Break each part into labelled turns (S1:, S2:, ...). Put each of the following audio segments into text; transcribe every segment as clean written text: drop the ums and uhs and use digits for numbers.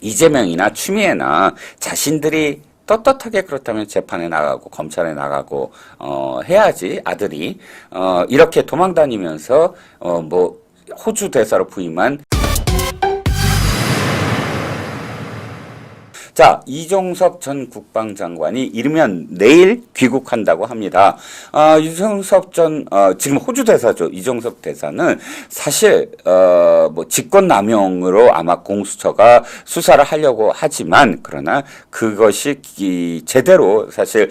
S1: 이재명이나 추미애나 자신들이 떳떳하게 그렇다면 재판에 나가고 검찰에 나가고 해야지 아들이 이렇게 도망다니면서 뭐 호주 대사로 부임한 자, 이종섭 전 국방장관이 이르면 내일 귀국한다고 합니다. 이종섭 지금 호주 대사죠. 이종섭 대사는 사실, 뭐, 직권남용으로 아마 공수처가 수사를 하려고 하지만, 그러나 그것이 제대로 사실,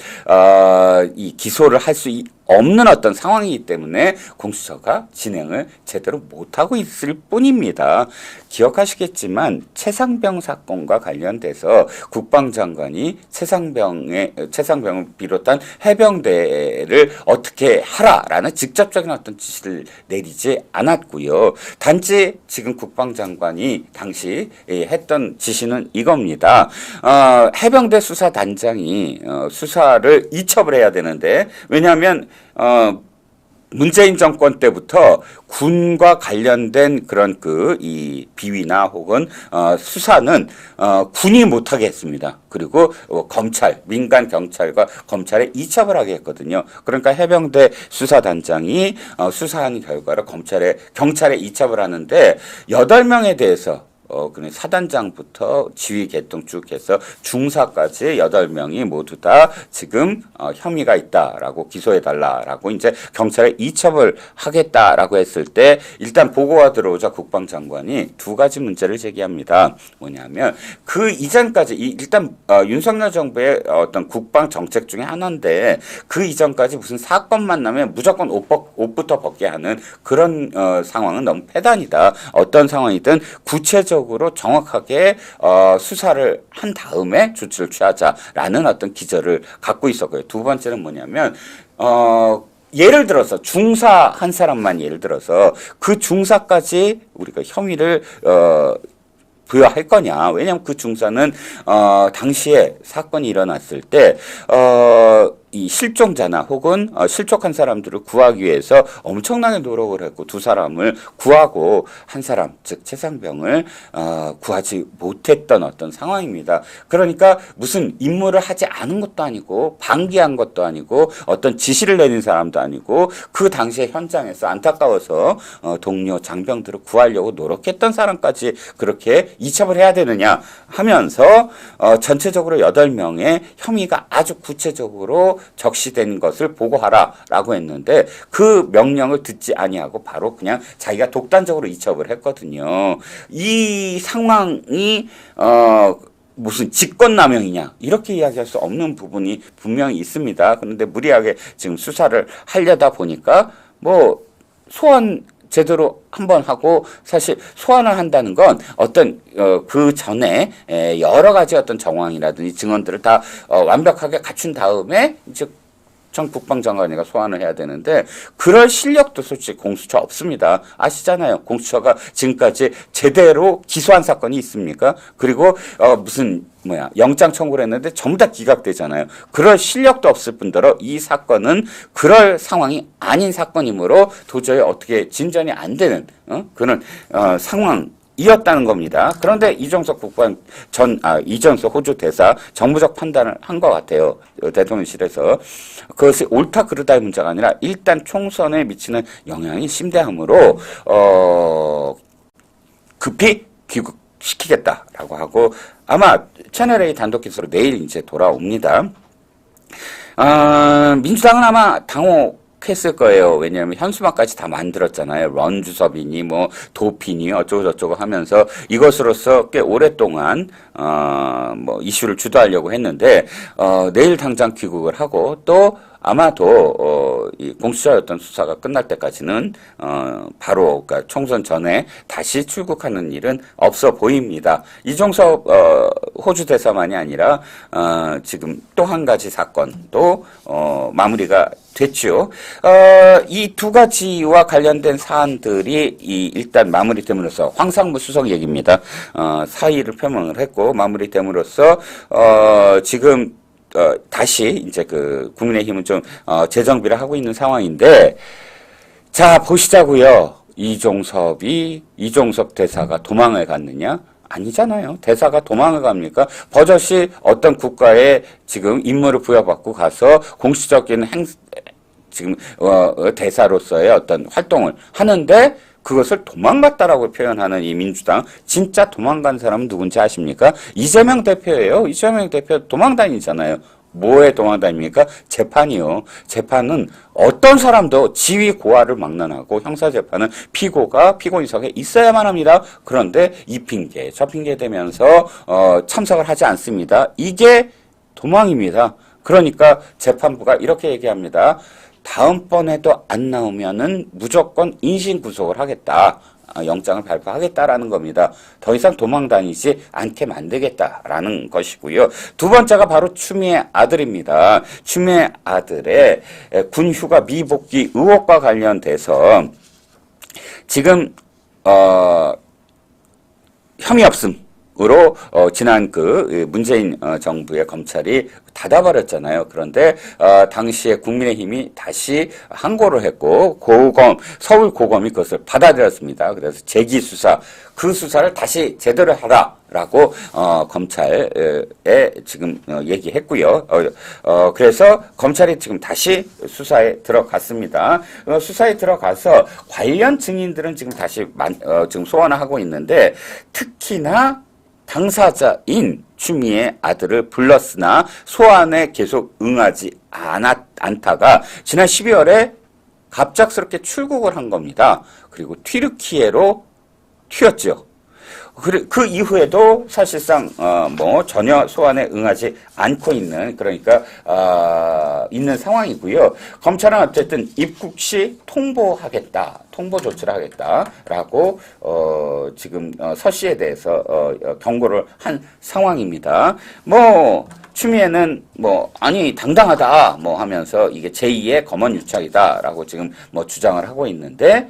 S1: 이 기소를 할 수 없는 어떤 상황이기 때문에 공수처가 진행을 제대로 못하고 있을 뿐입니다. 기억하시겠지만 최상병 사건과 관련돼서 국방장관이 최상병을 비롯한 해병대를 어떻게 하라라는 직접적인 어떤 지시를 내리지 않았고요. 단지 지금 국방장관이 당시 했던 지시는 이겁니다. 해병대 수사단장이 수사를 이첩을 해야 되는데 왜냐하면 문재인 정권 때부터 군과 관련된 그런 이 비위나 혹은 수사는 군이 못하게 했습니다. 그리고 검찰, 민간 경찰과 검찰에 이첩을 하게 했거든요. 그러니까 해병대 수사단장이 수사한 결과를 경찰에 이첩을 하는데 8명에 대해서 그냥 사단장부터 지휘 계통 쭉 해서 중사까지 8명이 모두 다 지금 혐의가 있다라고 기소해달라라고 이제 경찰에 이첩을 하겠다라고 했을 때 일단 보고가 들어오자 국방장관이 2가지 문제를 제기합니다. 뭐냐면 그 이전까지 일단 윤석열 정부의 어떤 국방 정책 중에 하나인데 그 이전까지 무슨 사건만 나면 무조건 옷부터 벗게 하는 그런 상황은 너무 패단이다. 어떤 상황이든 구체적으로 정확하게 수사를 한 다음에 조치를 취하자라는 어떤 기저를 갖고 있었고요. 2번째는 뭐냐면 예를 들어서 중사 한 사람만 예를 들어서 그 중사까지 우리가 혐의를 부여할 거냐. 왜냐하면 그 중사는 당시에 사건이 일어났을 때 이 실종자나 혹은 실족한 사람들을 구하기 위해서 엄청나게 노력을 했고 2사람을 구하고 한 사람 즉 최상병을 구하지 못했던 어떤 상황입니다. 그러니까 무슨 임무를 하지 않은 것도 아니고 방기한 것도 아니고 어떤 지시를 내린 사람도 아니고 그 당시에 현장에서 안타까워서 동료 장병들을 구하려고 노력했던 사람까지 그렇게 이첩을 해야 되느냐 하면서 전체적으로 8명의 혐의가 아주 구체적으로 적시된 것을 보고하라라고 했는데 그 명령을 듣지 아니하고 바로 그냥 자기가 독단적으로 이첩을 했거든요. 이 상황이 무슨 직권남용이냐 이렇게 이야기할 수 없는 부분이 분명히 있습니다. 그런데 무리하게 지금 수사를 하려다 보니까 뭐 소환 제대로 한번 하고 사실 소환을 한다는 건 어떤 그 전에 여러 가지 어떤 정황이라든지 증언들을 다 완벽하게 갖춘 다음에 이제 전 국방장관이가 소환을 해야 되는데 그럴 실력도 솔직히 공수처 없습니다. 아시잖아요. 공수처가 지금까지 제대로 기소한 사건이 있습니까? 그리고 영장 청구를 했는데 전부 다 기각되잖아요. 그럴 실력도 없을 뿐더러 이 사건은 그럴 상황이 아닌 사건이므로 도저히 어떻게 진전이 안 되는 그런 상황이었다는 겁니다. 그런데 이종석 이종석 호주 대사 정무적 판단을 한 것 같아요. 대통령실에서. 그것이 옳다 그르다의 문제가 아니라 일단 총선에 미치는 영향이 심대하므로 급히 귀국시키겠다라고 하고 아마 채널A 단독 기사로 내일 이제 돌아옵니다. 민주당은 아마 당혹했을 거예요. 왜냐하면 현수막까지 다 만들었잖아요. 런주섭이니 뭐 도피니 어쩌고 저쩌고 하면서 이것으로서 꽤 오랫동안 뭐 이슈를 주도하려고 했는데 내일 당장 귀국을 하고 또 아마도 이 공수처였던 수사가 끝날 때까지는 바로 그러니까 총선 전에 다시 출국하는 일은 없어 보입니다. 이종섭 호주 대사만이 아니라 지금 또 한 가지 사건도 마무리가 됐죠. 이 2가지와 관련된 사안들이 일단 마무리됨으로써 황상무 수석 얘기입니다. 사의를 표명을 했고 마무리됨으로써 지금 다시 이제 국민의힘은 좀 재정비를 하고 있는 상황인데 자 보시자고요. 이종섭 대사가 도망을 갔느냐 아니잖아요. 대사가 도망을 갑니까? 버젓이 어떤 국가에 지금 임무를 부여받고 가서 공식적인 지금 대사로서의 어떤 활동을 하는데 그것을 도망갔다라고 표현하는 이 민주당, 진짜 도망간 사람은 누군지 아십니까? 이재명 대표예요. 이재명 대표 도망다니잖아요. 뭐에 도망다닙니까? 재판이요. 재판은 어떤 사람도 지위 고하를 막론하고 형사재판은 피고가 피고인석에 있어야만 합니다. 그런데 이 핑계 저 핑계 대면서 참석을 하지 않습니다. 이게 도망입니다. 그러니까 재판부가 이렇게 얘기합니다. 다음번에도 안 나오면은 무조건 인신구속을 하겠다. 영장을 발부하겠다라는 겁니다. 더 이상 도망 다니지 않게 만들겠다라는 것이고요. 두 번째가 바로 추미애 아들입니다. 추미애 아들의 군 휴가 미복귀 의혹과 관련돼서 지금 혐의 없음으로 지난 그 문재인 정부의 검찰이 닫아버렸잖아요. 그런데 당시에 국민의힘이 다시 항고를 했고 서울 고검이 그것을 받아들였습니다. 그래서 재기 수사, 그 수사를 다시 제대로 하라라고 검찰에 지금 얘기했고요. 그래서 검찰이 지금 다시 수사에 들어갔습니다. 수사에 들어가서 관련 증인들은 지금 다시 지금 소환을 하고 있는데 특히나 당사자인 추미애 아들을 불렀으나 소환에 계속 응하지 않다가 지난 12월에 갑작스럽게 출국을 한 겁니다. 그리고 튀르키예로 튀었죠. 그 이후에도 사실상 뭐 전혀 소환에 응하지 않고 있는 그러니까 있는 상황이고요. 검찰은 어쨌든 입국 시 통보 조치를 하겠다라고 지금 서 씨에 대해서 경고를 한 상황입니다. 뭐 추미애는 아니 당당하다 하면서 이게 제2의 검언 유착이다라고 지금 주장을 하고 있는데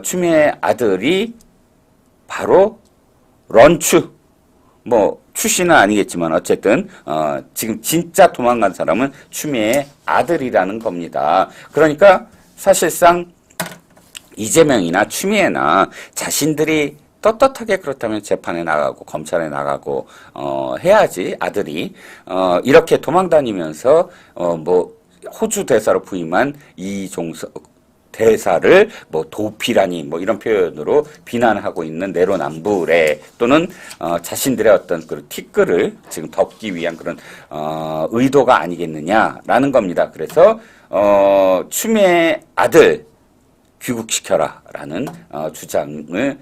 S1: 추미애 아들이 바로 런추 출신은 아니겠지만 어쨌든 지금 진짜 도망간 사람은 추미애의 아들이라는 겁니다. 그러니까 사실상 이재명이나 추미애나 자신들이 떳떳하게 그렇다면 재판에 나가고 검찰에 나가고 해야지 아들이 이렇게 도망다니면서 호주 대사로 부임한 이종석 대사를 도피라니 이런 표현으로 비난하고 있는 내로남불에 또는 자신들의 어떤 그 티끌을 지금 덮기 위한 그런 의도가 아니겠느냐라는 겁니다. 그래서 추미애 아들 귀국시켜라라는 주장을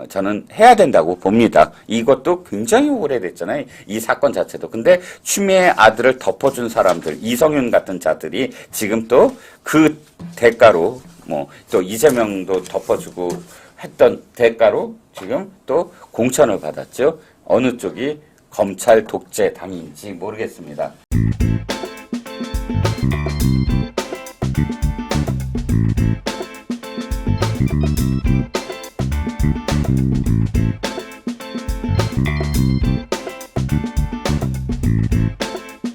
S1: 저는 해야 된다고 봅니다. 이것도 굉장히 오래됐잖아요. 이 사건 자체도. 근데 추미애 아들을 덮어준 사람들, 이성윤 같은 자들이 지금 또 그 대가로 또 이재명도 덮어주고 했던 대가로 지금 또 공천을 받았죠. 어느 쪽이 검찰 독재 당인지 모르겠습니다.